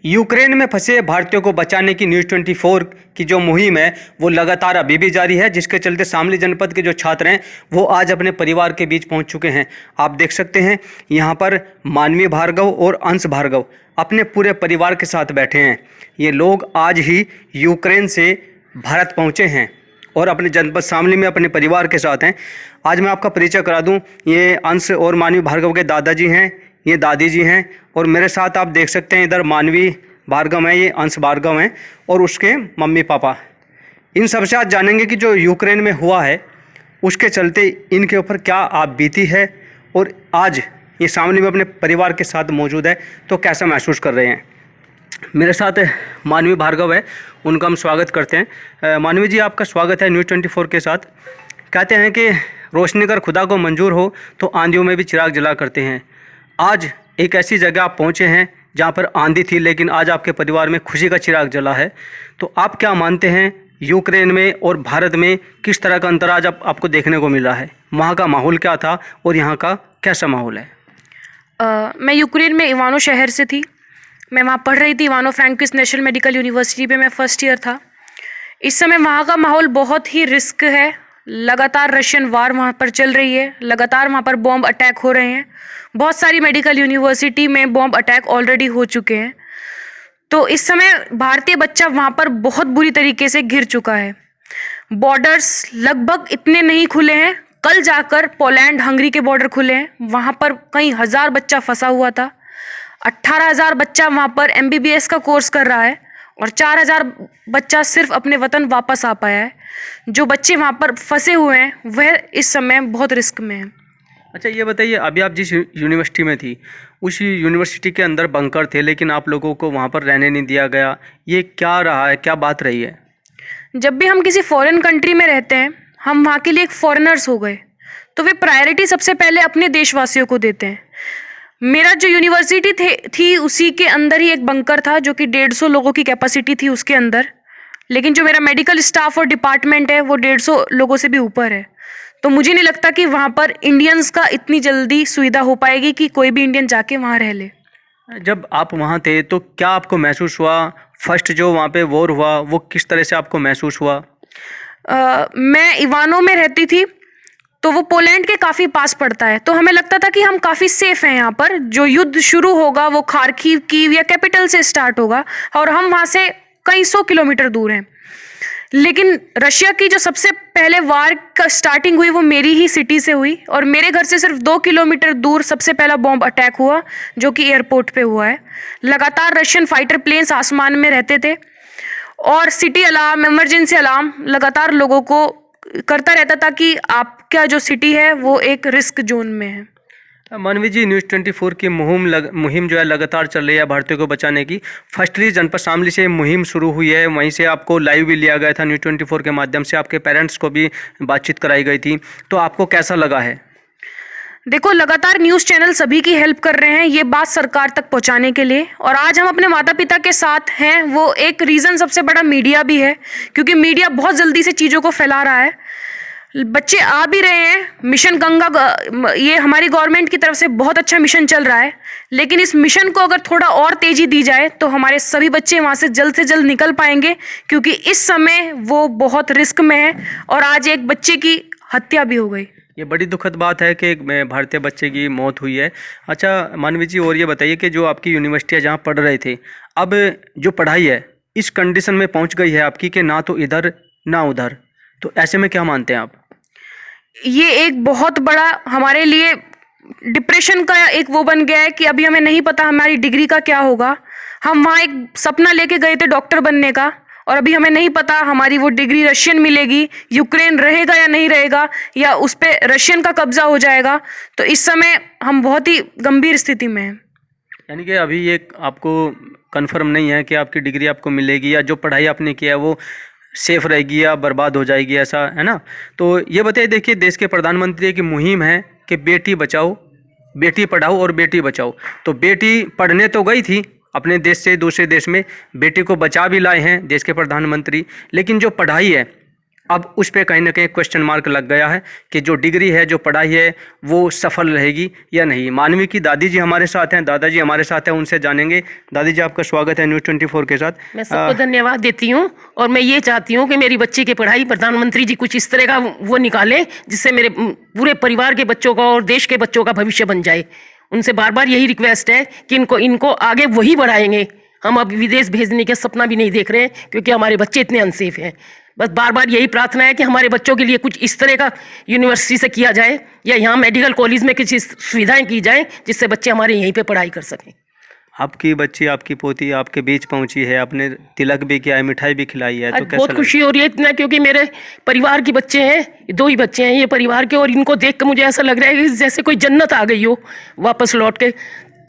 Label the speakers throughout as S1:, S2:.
S1: Ukraine में फंसे भारतीयों को बचाने की न्यूज़ 24 की जो मुहिम है वो लगातार अभी भी जारी है, जिसके चलते शामली जनपद के जो छात्र हैं वो आज अपने परिवार के बीच पहुंच चुके हैं। आप देख सकते हैं यहाँ पर मानवी भार्गव और अंश भार्गव अपने पूरे परिवार के साथ बैठे हैं। ये लोग आज ही यूक्रेन से भारत पहुँचे हैं और अपने जनपद शामली में अपने परिवार के साथ हैं। आज मैं आपका परिचय करा दूँ, ये अंश और मानवी भार्गव के दादाजी हैं, ये दादी जी हैं और मेरे साथ आप देख सकते हैं इधर मानवी भार्गव है, ये अंश भार्गव हैं और उसके मम्मी पापा। इन सबसे आज जानेंगे कि जो यूक्रेन में हुआ है उसके चलते इनके ऊपर क्या आप बीती है और आज ये शामली में अपने परिवार के साथ मौजूद है तो कैसा महसूस कर रहे हैं। मेरे साथ मानवी भार्गव है, उनका हम स्वागत करते हैं। मानवी जी, आपका स्वागत है न्यूज़ 24 के साथ। कहते हैं कि रोशनी अगर खुदा को मंजूर हो तो आंधियों में भी चिराग जला करते हैं। आज एक ऐसी जगह आप पहुंचे हैं जहां पर आंधी थी, लेकिन आज आपके परिवार में खुशी का चिराग जला है। तो आप क्या मानते हैं, यूक्रेन में और भारत में किस तरह का अंतर आज आपको देखने को मिला है? वहां का माहौल क्या था और यहाँ का कैसा माहौल है?
S2: मैं यूक्रेन में इवानो शहर से थी। मैं वहाँ पढ़ रही थी, इवानो फ्रैंकिस नेशनल मेडिकल यूनिवर्सिटी पे मैं फर्स्ट ईयर था। इस समय वहाँ का माहौल बहुत ही रिस्क है। लगातार रशियन वार वहाँ पर चल रही है, लगातार वहाँ पर बॉम्ब अटैक हो रहे हैं। बहुत सारी मेडिकल यूनिवर्सिटी में बॉम्ब अटैक ऑलरेडी हो चुके हैं। तो इस समय भारतीय बच्चा वहाँ पर बहुत बुरी तरीके से घिर चुका है। बॉर्डर्स लगभग इतने नहीं खुले हैं। कल जाकर पोलैंड हंगरी के बॉर्डर खुले हैं, वहाँ पर कई हज़ार बच्चा फंसा हुआ था। 18,000 बच्चा वहाँ पर MBBS का कोर्स कर रहा है और 4,000 बच्चा सिर्फ अपने वतन वापस आ पाया है। जो बच्चे वहाँ पर फंसे हुए हैं वह इस समय बहुत रिस्क में हैं।
S1: अच्छा, ये बताइए, अभी आप जिस यूनिवर्सिटी में थी उस यूनिवर्सिटी के अंदर बंकर थे, लेकिन आप लोगों को वहाँ पर रहने नहीं दिया गया, ये क्या रहा है, क्या बात रही है?
S2: जब भी हम किसी फॉरेन कंट्री में रहते हैं, हम वहाँ के लिए एक फॉरेनर्स हो गए, तो वे प्रायोरिटी सबसे पहले अपने देशवासियों को देते हैं। मेरा जो यूनिवर्सिटी थी उसी के अंदर ही एक बंकर था जो कि 150 लोगों की कैपेसिटी थी उसके अंदर, लेकिन जो मेरा मेडिकल स्टाफ और डिपार्टमेंट है वो 150 लोगों से भी ऊपर है। तो मुझे नहीं लगता कि वहाँ पर इंडियंस का इतनी जल्दी सुविधा हो पाएगी कि कोई भी इंडियन जाके वहाँ रह ले।
S1: जब आप वहाँ थे तो क्या आपको महसूस हुआ, फर्स्ट जो वहाँ पे वॉर हुआ वो किस तरह से आपको महसूस हुआ?
S2: मैं इवानो में रहती थी तो वो पोलैंड के काफ़ी पास पड़ता है, तो हमें लगता था कि हम काफ़ी सेफ हैं यहाँ पर। जो युद्ध शुरू होगा वो खार्किव कीव या कैपिटल से स्टार्ट होगा और हम वहाँ से कई 100 किलोमीटर दूर हैं। लेकिन रशिया की जो सबसे पहले वार का स्टार्टिंग हुई वो मेरी ही सिटी से हुई और मेरे घर से सिर्फ 2 किलोमीटर दूर सबसे पहला बॉम्ब अटैक हुआ जो कि एयरपोर्ट पे हुआ है। लगातार रशियन फाइटर प्लेन्स आसमान में रहते थे और सिटी अलार्म, इमरजेंसी अलार्म लगातार लोगों को करता रहता था कि आपका जो सिटी है वो एक रिस्क जोन में है।
S1: मानवी जी, न्यूज़ 24 की मुहिम जो है लगातार चल रही है भारतीयों को बचाने की। फर्स्टली जनपद शामली से मुहिम शुरू हुई है, वहीं से आपको लाइव भी लिया गया था न्यूज़ 24 के माध्यम से, आपके पेरेंट्स को भी बातचीत कराई गई थी। तो आपको कैसा लगा है?
S2: देखो, लगातार न्यूज़ चैनल सभी की हेल्प कर रहे हैं ये बात सरकार तक पहुंचाने के लिए, और आज हम अपने माता पिता के साथ हैं वो एक रीज़न सबसे बड़ा मीडिया भी है, क्योंकि मीडिया बहुत जल्दी से चीज़ों को फैला रहा है। बच्चे आ भी रहे हैं। मिशन गंगा ये हमारी गवर्नमेंट की तरफ से बहुत अच्छा मिशन चल रहा है, लेकिन इस मिशन को अगर थोड़ा और तेज़ी दी जाए तो हमारे सभी बच्चे वहाँ से जल्द निकल पाएंगे, क्योंकि इस समय वो बहुत रिस्क में है और आज एक बच्चे की हत्या भी हो गई।
S1: ये बड़ी दुखद बात है कि एक भारतीय बच्चे की मौत हुई है। अच्छा मानवी जी, और ये बताइए कि जो आपकी यूनिवर्सिटी है जहाँ पढ़ रहे थे, अब जो पढ़ाई है इस कंडीशन में पहुँच गई है आपकी कि ना तो इधर ना उधर, तो ऐसे में क्या मानते हैं आप?
S2: ये एक बहुत बड़ा हमारे लिए डिप्रेशन का एक वो बन गया है कि अभी हमें नहीं पता हमारी डिग्री का क्या होगा। हम वहाँ एक सपना लेके गए थे डॉक्टर बनने का, और अभी हमें नहीं पता हमारी वो डिग्री रशियन मिलेगी, यूक्रेन रहेगा या नहीं रहेगा, या उस पर रशियन का कब्जा हो जाएगा। तो इस समय हम बहुत ही गंभीर स्थिति में हैं।
S1: यानी कि अभी ये आपको कंफर्म नहीं है कि आपकी डिग्री आपको मिलेगी या जो पढ़ाई आपने किया है वो सेफ रहेगी या बर्बाद हो जाएगी, ऐसा है ना? तो ये बताइए, देखिए देश के प्रधानमंत्री की मुहिम है कि बेटी बचाओ, बेटी पढ़ाओ और बेटी बचाओ। तो बेटी पढ़ने तो गई थी अपने देश से दूसरे देश में, बेटी को बचा भी लाए हैं देश के प्रधानमंत्री, लेकिन जो पढ़ाई है अब उस पे कहीं ना कहीं क्वेश्चन मार्क लग गया है कि जो डिग्री है, जो पढ़ाई है, वो सफल रहेगी या नहीं। मानवी की दादी जी हमारे साथ हैं, दादाजी हमारे साथ हैं, उनसे जानेंगे। दादी जी, आपका स्वागत है न्यूज़ 24 के साथ।
S3: मैं सबको धन्यवाद देती हूँ और मैं ये चाहती हूँ कि मेरी बच्ची की पढ़ाई प्रधानमंत्री जी कुछ इस तरह का वो निकाले जिससे मेरे पूरे परिवार के बच्चों का और देश के बच्चों का भविष्य बन जाए। उनसे बार बार यही रिक्वेस्ट है कि इनको आगे वही बढ़ाएंगे। हम अब विदेश भेजने का सपना भी नहीं देख रहे हैं क्योंकि हमारे बच्चे इतने अनसेफ हैं। बस बार बार यही प्रार्थना है कि हमारे बच्चों के लिए कुछ इस तरह का यूनिवर्सिटी से किया जाए या यहाँ मेडिकल कॉलेज में कुछ सुविधाएं की जाए जिससे बच्चे हमारे यहीं पे पढ़ाई कर सकें।
S1: आपकी बच्ची, आपकी पोती आपके बीच पहुंची है, आपने तिलक भी किया है, मिठाई भी खिलाई है, तो कैसा
S3: बहुत खुशी हो रही है इतना, क्योंकि मेरे परिवार के बच्चे हैं, 2 ही बच्चे हैं ये परिवार के, और इनको देख कर मुझे ऐसा लग रहा है कि जैसे कोई जन्नत आ गई हो वापस लौट के।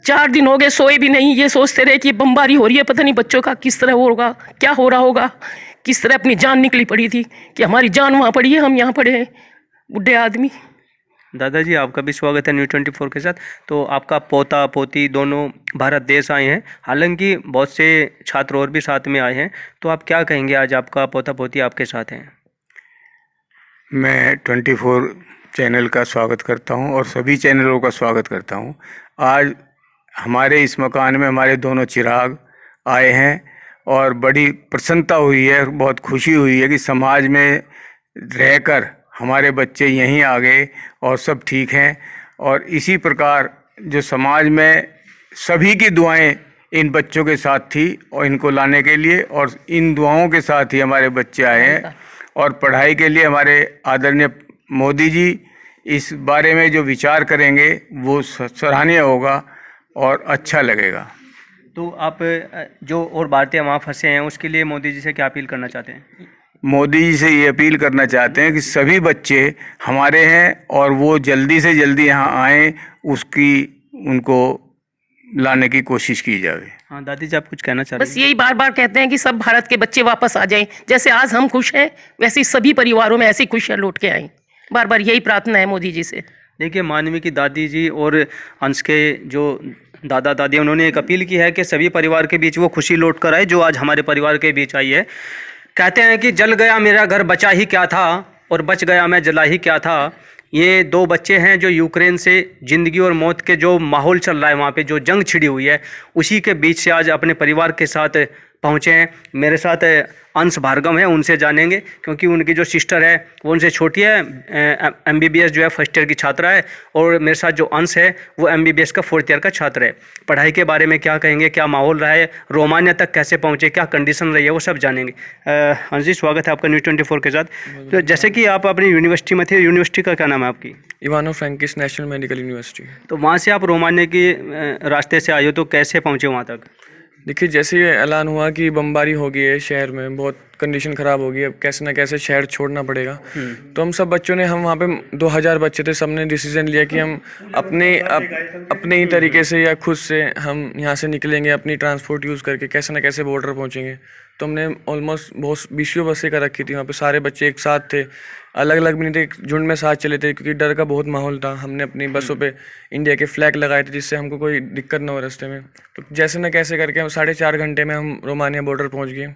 S3: 4 दिन हो गए सोए भी नहीं, ये सोचते रहे कि बमबारी हो रही है, पता नहीं बच्चों का किस तरह होगा, क्या हो रहा होगा, किस तरह अपनी जान निकली पड़ी थी कि हमारी जान वहाँ पड़ी है, हम यहाँ पड़े हैं बुढ़े आदमी।
S1: दादाजी, आपका भी स्वागत है न्यूज़ 24 के साथ। तो आपका पोता पोती दोनों भारत देश आए हैं, हालांकि बहुत से छात्र और भी साथ में आए हैं, तो आप क्या कहेंगे, आज आपका पोता पोती आपके साथ हैं?
S4: मैं 24 चैनल का स्वागत करता हूं और सभी चैनलों का स्वागत करता हूं। आज हमारे इस मकान में हमारे दोनों चिराग आए हैं और बड़ी प्रसन्नता हुई है, बहुत खुशी हुई है कि समाज में रहकर हमारे बच्चे यहीं आ गए और सब ठीक हैं। और इसी प्रकार जो समाज में सभी की दुआएं इन बच्चों के साथ थी और इनको लाने के लिए, और इन दुआओं के साथ ही हमारे बच्चे आए हैं। और पढ़ाई के लिए हमारे आदरणीय मोदी जी इस बारे में जो विचार करेंगे वो सराहनीय होगा और अच्छा लगेगा।
S1: तो आप जो और भारतीय वहाँ फंसे हैं उसके लिए मोदी जी से क्या अपील करना चाहते हैं?
S4: मोदी जी से ये अपील करना चाहते हैं कि सभी बच्चे हमारे हैं और वो जल्दी से जल्दी यहाँ आएँ, उसकी उनको लाने की कोशिश की जाए।
S1: हाँ दादी जी, आप कुछ कहना चाह रहे
S3: बस यही बार बार कहते हैं कि सब भारत के बच्चे वापस आ जाएं, जैसे आज हम खुश हैं वैसे ही सभी परिवारों में ऐसी खुशियाँ लौट के आएं। बार बार यही प्रार्थना है मोदी जी से।
S1: देखिए, मानवी की दादी जी और अंश के जो दादा दादी, उन्होंने एक अपील की है कि सभी परिवार के बीच वो खुशी लौट कर आए जो आज हमारे परिवार के बीच आई है। कहते हैं कि जल गया मेरा घर बचा ही क्या था, और बच गया मैं जला ही क्या था। ये 2 बच्चे हैं जो यूक्रेन से ज़िंदगी और मौत के जो माहौल चल रहा है, वहाँ पे जो जंग छिड़ी हुई है, उसी के बीच से आज अपने परिवार के साथ पहुँचे हैं। मेरे साथ अंश भार्गव हैं, उनसे जानेंगे, क्योंकि उनकी जो सिस्टर है वो उनसे छोटी है, MBBS जो है फर्स्ट ईयर की छात्रा है, और मेरे साथ जो अंश है वो MBBS का 4th ईयर का छात्र है। पढ़ाई के बारे में क्या कहेंगे, क्या माहौल रहा है, रोमानिया तक कैसे पहुँचे, क्या कंडीशन रही है, वो सब जानेंगे। अंश जी, स्वागत है आपका न्यूज़ 24 के साथ। तो जैसे कि आप अपनी यूनिवर्सिटी में थे, यूनिवर्सिटी का क्या नाम है आपकी?
S5: इवानो फ्रैंकिस नेशनल मेडिकल यूनिवर्सिटी।
S1: तो वहाँ से आप रोमानिया की रास्ते से आए हो, तो कैसे पहुँचे वहाँ तक?
S5: देखिए, जैसे ये ऐलान हुआ कि बमबारी हो गई है शहर में, बहुत कंडीशन ख़राब हो गई है, अब कैसे ना कैसे शहर छोड़ना पड़ेगा। तो हम सब बच्चों ने, हम वहाँ पे 2000 बच्चे थे, सब ने डिसीजन लिया कि हम अपने ही तरीके से या खुद से हम यहाँ से निकलेंगे, अपनी ट्रांसपोर्ट यूज़ करके कैसे ना कैसे बॉर्डर पहुँचेंगे। तो हमने ऑलमोस्ट बहुत 20 बसें कर रखी थी, वहाँ पे सारे बच्चे एक साथ थे, अलग अलग भी नहीं थे, एक झुंड में साथ चले थे, क्योंकि डर का बहुत माहौल था। हमने अपनी बसों पे इंडिया के फ्लैग लगाए थे जिससे हमको कोई दिक्कत ना हो रास्ते में। तो जैसे ना कैसे करके हम 4.5 घंटे में हम रोमानिया बॉर्डर पहुँच गए।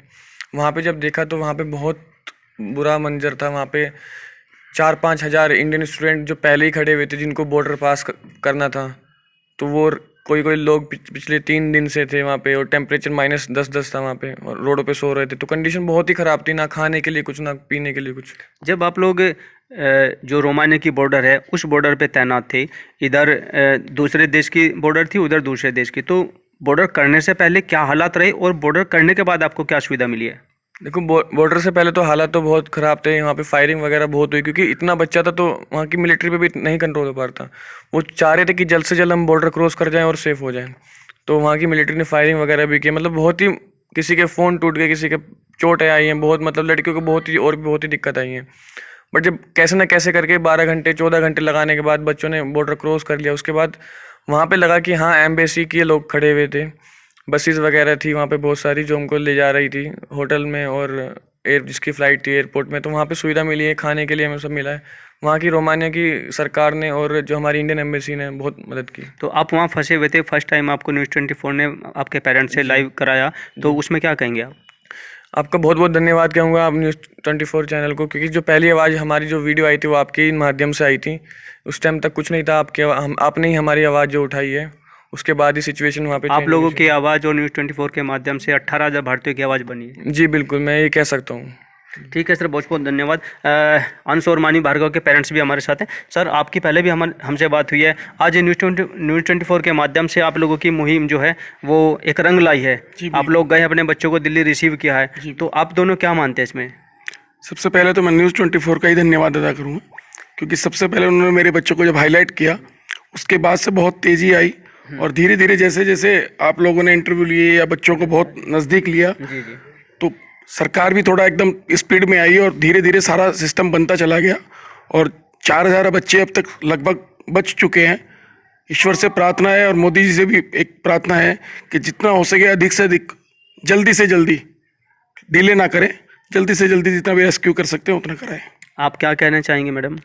S5: वहाँ पे जब देखा तो वहाँ पे बहुत बुरा मंजर था। वहाँ पे 4-5 हज़ार इंडियन स्टूडेंट जो पहले ही खड़े हुए थे, जिनको बॉर्डर पास करना था, तो वो कोई लोग पिछले 3 दिन से थे वहाँ पे, और टेम्परेचर -10 था वहाँ पे, और रोडों पे सो रहे थे। तो कंडीशन बहुत ही ख़राब थी, ना खाने के लिए कुछ, ना पीने के लिए कुछ।
S1: जब आप लोग जो रोमानिया की बॉर्डर है उस बॉर्डर पे तैनात थे, इधर दूसरे देश की बॉर्डर थी, उधर दूसरे देश की, तो बॉर्डर करने से पहले क्या हालात रहे और बॉर्डर करने के बाद आपको क्या सुविधा मिली है?
S5: देखो, बॉर्डर से पहले तो हालात तो बहुत ख़राब थे। वहाँ पे फायरिंग वगैरह बहुत हुई, क्योंकि इतना बच्चा था तो वहाँ की मिलिट्री पे भी नहीं कंट्रोल हो पा रहा था। वो चाह रहे थे कि जल्द से जल्द हम बॉर्डर क्रॉस कर जाएं और सेफ हो जाएं। तो वहाँ की मिलिट्री ने फायरिंग वगैरह भी की, मतलब बहुत ही, किसी के फ़ोन टूट गए, किसी के चोटें आई हैं बहुत, मतलब लड़कियों को बहुत ही और भी बहुत ही दिक्कत आई है। बट जब कैसे ना कैसे करके 12 घंटे 14 घंटे लगाने के बाद बच्चों ने बॉर्डर क्रॉस कर लिया, उसके बाद वहाँ पे लगा कि हाँ, एम्बेसी के लोग खड़े हुए थे, बसेस वगैरह थी वहाँ पे बहुत सारी जो हमको ले जा रही थी होटल में, और जिसकी फ़्लाइट थी एयरपोर्ट में, तो वहाँ पे सुविधा मिली है, खाने के लिए हमें सब मिला है। वहाँ की रोमानिया की सरकार ने और जो हमारी इंडियन एम्बेसी ने बहुत मदद की।
S1: तो आप वहाँ फंसे हुए थे, फर्स्ट टाइम आपको न्यूज़ 24 ने आपके पेरेंट्स से लाइव कराया, तो उसमें क्या कहेंगे आप?
S5: आपका बहुत बहुत धन्यवाद कहूँगा आप न्यूज़ 24 चैनल को, क्योंकि जो पहली आवाज़ हमारी जो वीडियो आई थी वो आपके ही माध्यम से आई थी। उस टाइम तक कुछ नहीं था, आपने ही हमारी आवाज़ जो उठाई है, उसके बाद ही सिचुएशन वहाँ पे
S1: आप
S5: change
S1: लोगों
S5: हुई।
S1: की आवाज़ और न्यूज़ 24 के माध्यम से 18,000 भारतीयों की आवाज़ बनी है।
S5: जी बिल्कुल, मैं ये कह सकता हूँ।
S1: ठीक है सर, बहुत बहुत धन्यवाद। अंश और मानी भार्गव के पेरेंट्स भी हमारे साथ हैं। सर, आपकी पहले भी हमसे बात हुई है। आज न्यूज़ 24 के माध्यम से आप लोगों की मुहिम जो है वो एक रंग लाई है। आप लोग गए, अपने बच्चों को दिल्ली रिसीव किया है, तो आप दोनों क्या मानते हैं इसमें?
S6: सबसे पहले तो मैं न्यूज़ 24 का ही धन्यवाद अदा करूँगा, क्योंकि सबसे पहले उन्होंने मेरे बच्चों को जब हाईलाइट किया उसके बाद से बहुत तेज़ी आई, और धीरे धीरे जैसे जैसे आप लोगों ने इंटरव्यू लिए या बच्चों को बहुत नज़दीक लिया, तो सरकार भी थोड़ा एकदम स्पीड में आई और धीरे धीरे सारा सिस्टम बनता चला गया, और 4,000 बच्चे अब तक लगभग बच चुके हैं। ईश्वर से प्रार्थना है और मोदी जी से भी एक प्रार्थना है कि जितना हो सके अधिक से अधिक जल्दी से जल्दी, डिले ना करें, जल्दी से जल्दी जितना भी रेस्क्यू कर सकते हैं उतना कराएं।
S1: आप क्या कहना चाहेंगे मैडम?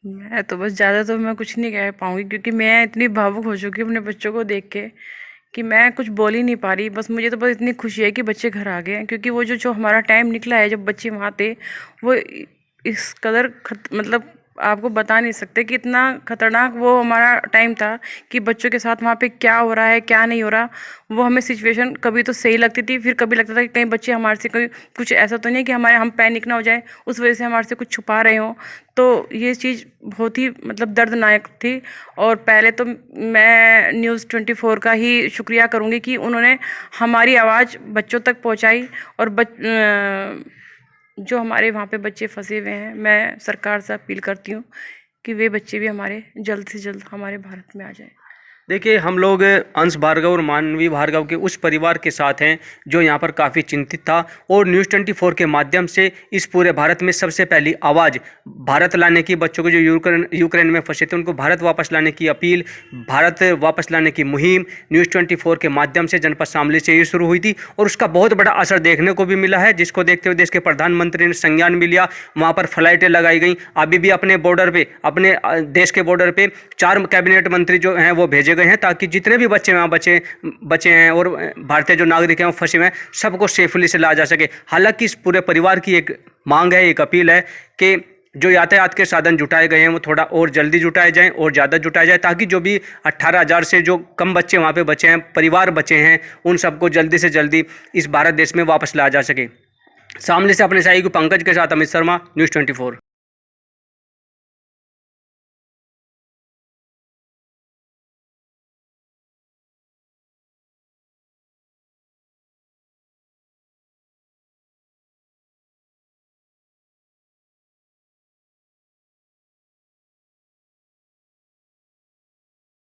S7: मैं तो बस ज़्यादा तो मैं कुछ नहीं कह पाऊँगी, क्योंकि मैं इतनी भावुक हो चुकी हूँ अपने बच्चों को देख के कि मैं कुछ बोल ही नहीं पा रही। बस मुझे तो बस इतनी खुशी है कि बच्चे घर आ गए हैं, क्योंकि वो जो हमारा टाइम निकला है जब बच्चे वहाँ थे, वो इस कदर मतलब आपको बता नहीं सकते कि इतना खतरनाक वो हमारा टाइम था कि बच्चों के साथ वहाँ पे क्या हो रहा है क्या नहीं हो रहा, वो हमें सिचुएशन कभी तो सही लगती थी, फिर कभी लगता था कि कहीं बच्चे हमारे से कोई कुछ ऐसा तो नहीं है कि हम पैनिक ना हो जाए, उस वजह से हमारे से कुछ छुपा रहे हों। तो ये चीज़ बहुत ही मतलब दर्दनाक थी। और पहले तो मैं न्यूज़ 24 का ही शुक्रिया करूँगी कि उन्होंने हमारी आवाज़ बच्चों तक पहुँचाई, और जो हमारे वहाँ पे बच्चे फंसे हुए हैं, मैं सरकार से अपील करती हूँ कि वे बच्चे भी हमारे जल्द से जल्द हमारे भारत में आ जाएं।
S1: देखिए, हम लोग अंश भार्गव और मानवी भार्गव के उस परिवार के साथ हैं जो यहाँ पर काफ़ी चिंतित था, और न्यूज़ 24 के माध्यम से इस पूरे भारत में सबसे पहली आवाज़ भारत लाने की, बच्चों को जो यूक्रेन में फंसे थे उनको भारत वापस लाने की अपील, भारत वापस लाने की मुहिम न्यूज़ 24 के माध्यम से जनपद शामली से ही शुरू हुई थी, और उसका बहुत बड़ा असर देखने को भी मिला है, जिसको देखते हुए देश के प्रधानमंत्री ने संज्ञान भी लिया। वहाँ पर फ्लाइटें लगाई गई। अभी भी अपने बॉर्डर पर, अपने देश के बॉर्डर पर 4 कैबिनेट मंत्री जो हैं वो भेजे गए हैं, ताकि जितने भी बच्चे वहाँ बचे हैं और भारतीय जो नागरिक हैं वो फंसे हुए हैं, सबको सेफली से लाया जा सके। हालांकि इस पूरे परिवार की एक मांग है, एक अपील है कि जो यातायात के साधन जुटाए गए हैं वो थोड़ा और जल्दी जुटाए जाएं और ज़्यादा जुटाए जाए, ताकि जो भी 18,000 से जो कम बच्चे वहाँ पे बचे हैं, परिवार बचे हैं, उन सबको जल्दी से जल्दी इस भारत देश में वापस लाया जा सके। सामने से अपने सहयोगी पंकज के साथ अमित शर्मा, न्यूज़ 24।